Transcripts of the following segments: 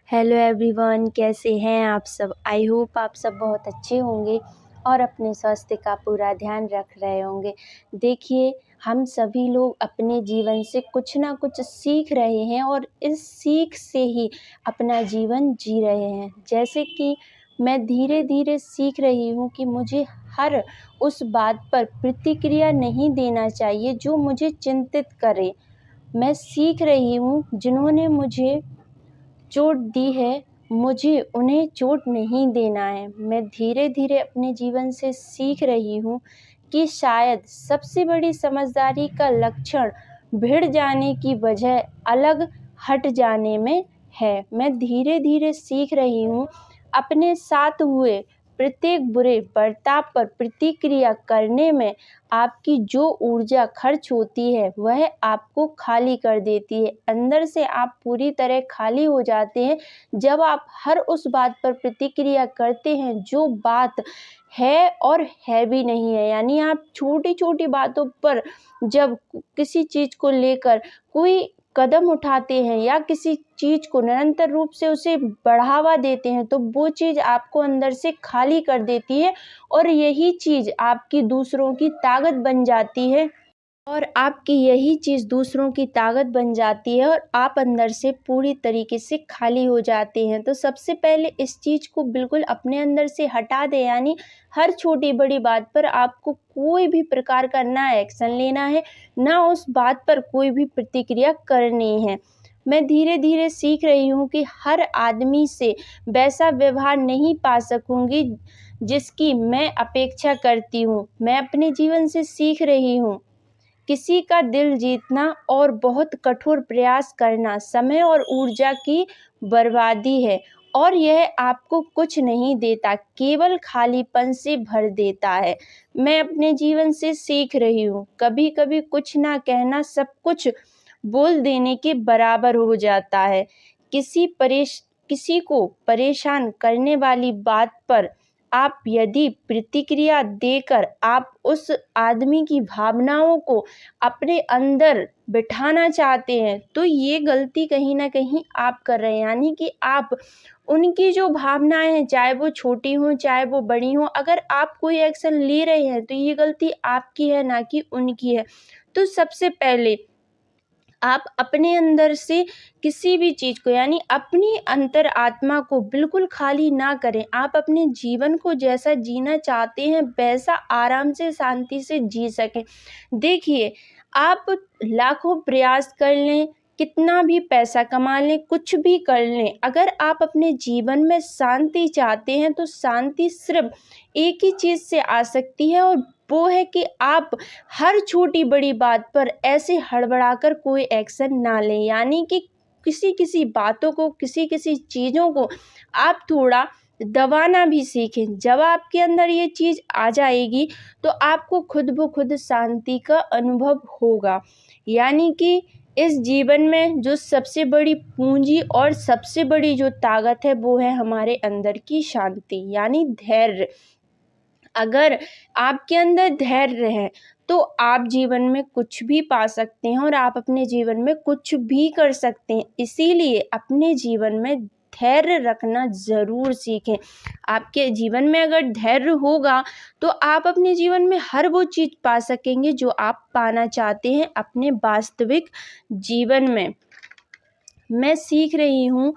Hello everyone, कैसे हैं आप सब। आई होप आप सब बहुत अच्छे होंगे और अपने स्वास्थ्य का पूरा ध्यान रख रहे होंगे। देखिए, हम सभी लोग अपने जीवन से कुछ ना कुछ सीख रहे हैं और इस सीख से ही अपना जीवन जी रहे हैं। जैसे कि मैं धीरे धीरे सीख रही हूँ कि मुझे हर उस बात पर प्रतिक्रिया नहीं देना चाहिए जो मुझे चिंतित करे। मैं सीख रही हूँ जिन्होंने मुझे चोट दी है, मुझे उन्हें चोट नहीं देना है। मैं धीरे धीरे अपने जीवन से सीख रही हूँ कि शायद सबसे बड़ी समझदारी का लक्षण भिड़ जाने की बजाय अलग हट जाने में है। मैं धीरे धीरे सीख रही हूँ अपने साथ हुए प्रत्येक बुरे बर्ताव पर प्रतिक्रिया करने में आपकी जो ऊर्जा खर्च होती है वह आपको खाली कर देती है। अंदर से आप पूरी तरह खाली हो जाते हैं जब आप हर उस बात पर प्रतिक्रिया करते हैं जो बात है और है भी नहीं है। यानी आप छोटी छोटी बातों पर जब किसी चीज़ को लेकर कोई कदम उठाते हैं या किसी चीज़ को निरंतर रूप से उसे बढ़ावा देते हैं तो वो चीज़ आपको अंदर से खाली कर देती है और यही चीज़ आपकी दूसरों की ताकत बन जाती है और आपकी यही चीज़ दूसरों की ताकत बन जाती है और आप अंदर से पूरी तरीके से खाली हो जाते हैं। तो सबसे पहले इस चीज़ को बिल्कुल अपने अंदर से हटा दें। यानी हर छोटी बड़ी बात पर आपको कोई भी प्रकार का ना एक्शन लेना है, ना उस बात पर कोई भी प्रतिक्रिया करनी है। मैं धीरे धीरे सीख रही हूँ कि हर आदमी से वैसा व्यवहार नहीं पा सकूँगी जिसकी मैं अपेक्षा करती हूँ। मैं अपने जीवन से सीख रही हूँ किसी का दिल जीतना और बहुत कठोर प्रयास करना समय और ऊर्जा की बर्बादी है और यह आपको कुछ नहीं देता, केवल खालीपन से भर देता है। मैं अपने जीवन से सीख रही हूँ कभी कभी कुछ ना कहना सब कुछ बोल देने के बराबर हो जाता है। किसी को परेशान करने वाली बात पर आप यदि प्रतिक्रिया देकर आप उस आदमी की भावनाओं को अपने अंदर बिठाना चाहते हैं तो ये गलती कहीं ना कहीं आप कर रहे हैं। यानी कि आप उनकी जो भावनाएं हैं, चाहे वो छोटी हों चाहे वो बड़ी हों, अगर आप कोई एक्शन ले रहे हैं तो ये गलती आपकी है, ना कि उनकी है। तो सबसे पहले आप अपने अंदर से किसी भी चीज़ को यानी अपनी अंतर आत्मा को बिल्कुल खाली ना करें। आप अपने जीवन को जैसा जीना चाहते हैं वैसा आराम से शांति से जी सकें। देखिए, आप लाखों प्रयास कर लें, कितना भी पैसा कमा लें, कुछ भी कर लें, अगर आप अपने जीवन में शांति चाहते हैं तो शांति सिर्फ एक ही चीज़ से आ सकती है और वो है कि आप हर छोटी बड़ी बात पर ऐसे हड़बड़ाकर कोई एक्शन ना लें। यानी कि किसी किसी बातों को, किसी किसी चीज़ों को आप थोड़ा दबाना भी सीखें। जब आपके अंदर ये चीज़ आ जाएगी तो आपको खुद ब खुद शांति का अनुभव होगा। यानी कि इस जीवन में जो सबसे बड़ी पूंजी और सबसे बड़ी जो ताकत है वो है हमारे अंदर की शांति, यानी धैर्य। अगर आपके अंदर धैर्य है तो आप जीवन में कुछ भी पा सकते हैं और आप अपने जीवन में कुछ भी कर सकते हैं। इसीलिए अपने जीवन में धैर्य रखना ज़रूर सीखें। आपके जीवन में अगर धैर्य होगा तो आप अपने जीवन में हर वो चीज़ पा सकेंगे जो आप पाना चाहते हैं अपने वास्तविक जीवन में। मैं सीख रही हूँ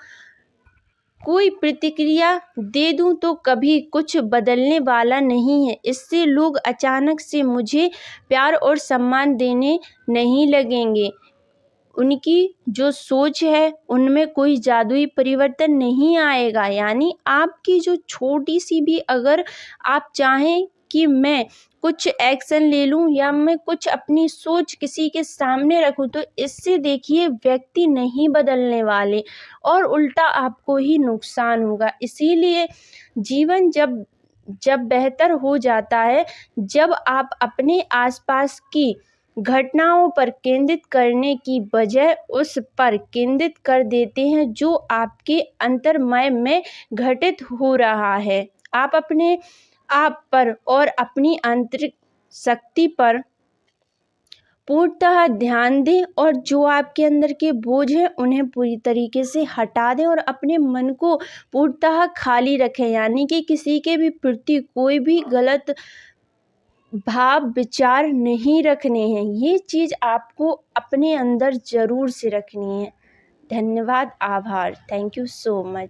कोई प्रतिक्रिया दे दूं तो कभी कुछ बदलने वाला नहीं है। इससे लोग अचानक से मुझे प्यार और सम्मान देने नहीं लगेंगे। उनकी जो सोच है उनमें कोई जादुई परिवर्तन नहीं आएगा। यानी आपकी जो छोटी सी भी अगर आप चाहें कि मैं कुछ एक्शन ले लूं या मैं कुछ अपनी सोच किसी के सामने रखूं तो इससे देखिए व्यक्ति नहीं बदलने वाले और उल्टा आपको ही नुकसान होगा। इसीलिए जीवन जब जब बेहतर हो जाता है जब आप अपने आसपास की घटनाओं पर केंद्रित करने की बजाय उस पर केंद्रित कर देते हैं जो आपके अंतर्मय में घटित हो रहा है। आप अपने आप पर और अपनी आंतरिक शक्ति पर पूर्णतः ध्यान दें और जो आपके अंदर के बोझ हैं उन्हें पूरी तरीके से हटा दें और अपने मन को पूर्णतः खाली रखें, यानी कि किसी के भी प्रति कोई भी गलत भाव विचार नहीं रखने हैं। ये चीज़ आपको अपने अंदर ज़रूर से रखनी है। धन्यवाद, आभार। Thank you so much.